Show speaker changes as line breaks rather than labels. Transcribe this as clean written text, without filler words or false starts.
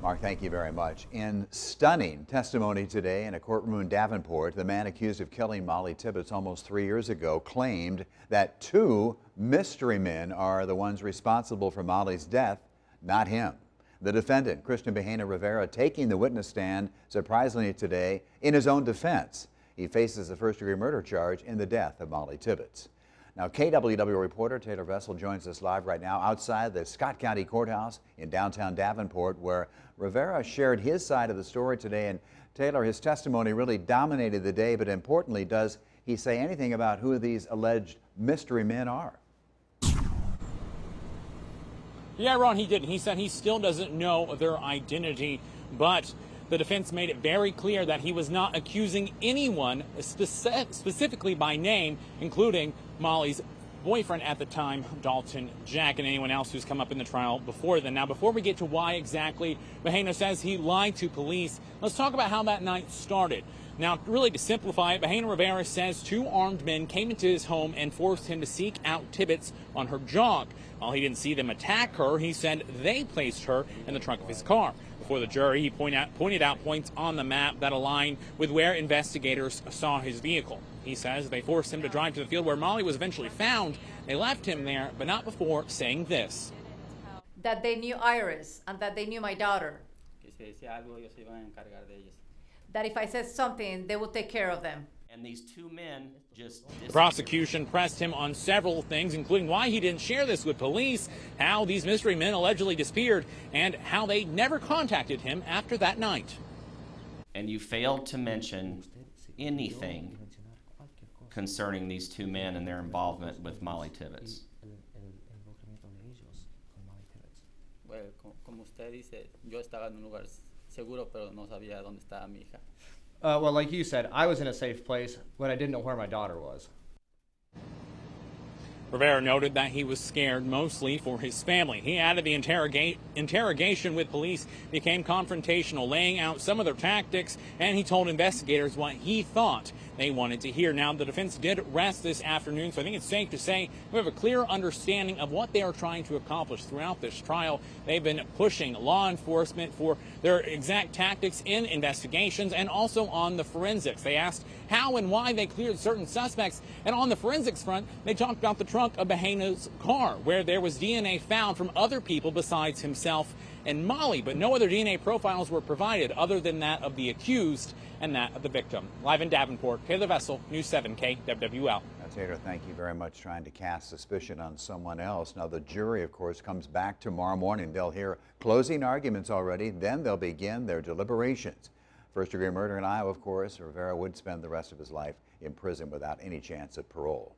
Mark, thank you very much. In stunning testimony today in a courtroom in Davenport, the man accused of killing Molly Tibbetts almost 3 years ago claimed that 2 mystery men are the ones responsible for Molly's death, not him. The defendant, Christian Bahena Rivera, taking the witness stand surprisingly today in his own defense. He faces a first-degree murder charge in the death of Molly Tibbetts. Now, KWW reporter Taylor Vessel joins us live right now outside the Scott County Courthouse in downtown Davenport, where Rivera shared his side of the story today. And Taylor, his testimony really dominated the day, but importantly, does he say anything about who these alleged mystery men are?
Yeah, Ron, he didn't. He said he still doesn't know their identity, but the defense made it very clear that he was not accusing anyone specifically by name, including Molly's boyfriend at the time, Dalton Jack, and anyone else who's come up in the trial before then. Now, before we get to why exactly Bahena says he lied to police, let's talk about how that night started. Now, really to simplify it, Bahena Rivera says 2 armed men came into his home and forced him to seek out Tibbetts on her jog. While he didn't see them attack her, he said they placed her in the trunk of his car. Before the jury, he pointed out points on the map that align with where investigators saw his vehicle. He says they forced him to drive to the field where Molly was eventually found. They left him there, but not before saying this.
That they knew Iris and that they knew my daughter. That if I said something, they would take care of them.
And these 2 men just disappeared.
The prosecution pressed him on several things, including why he didn't share this with police, how these mystery men allegedly disappeared, and how they never contacted him after that night.
And you failed to mention anything concerning these 2 men and their involvement with Molly Tibbetts.
Well, como usted dice, yo estaba en un lugar seguro, pero no sabía dónde estaba mi hija.
Well, like you said, I was in a safe place when I didn't know where my daughter was.
Rivera noted that he was scared mostly for his family. He added the interrogation with police became confrontational, laying out some of their tactics, and he told investigators what he thought they wanted to hear. Now, the defense did rest this afternoon, so I think it's safe to say we have a clear understanding of what they are trying to accomplish throughout this trial. They've been pushing law enforcement for their exact tactics in investigations and also on the forensics. They asked how and why they cleared certain suspects, and on the forensics front, they talked about the trunk of Bahena's car, where there was DNA found from other people besides himself and Molly, but no other DNA profiles were provided other than that of the accused and that of the victim. Live in Davenport, Taylor Vessel, News 7 KWWL.
Now, Taylor, thank you very much, trying to cast suspicion on someone else. Now, the jury, of course, comes back tomorrow morning. They'll hear closing arguments already, then they'll begin their deliberations. First-degree murder in Iowa, of course. Rivera would spend the rest of his life in prison without any chance of parole.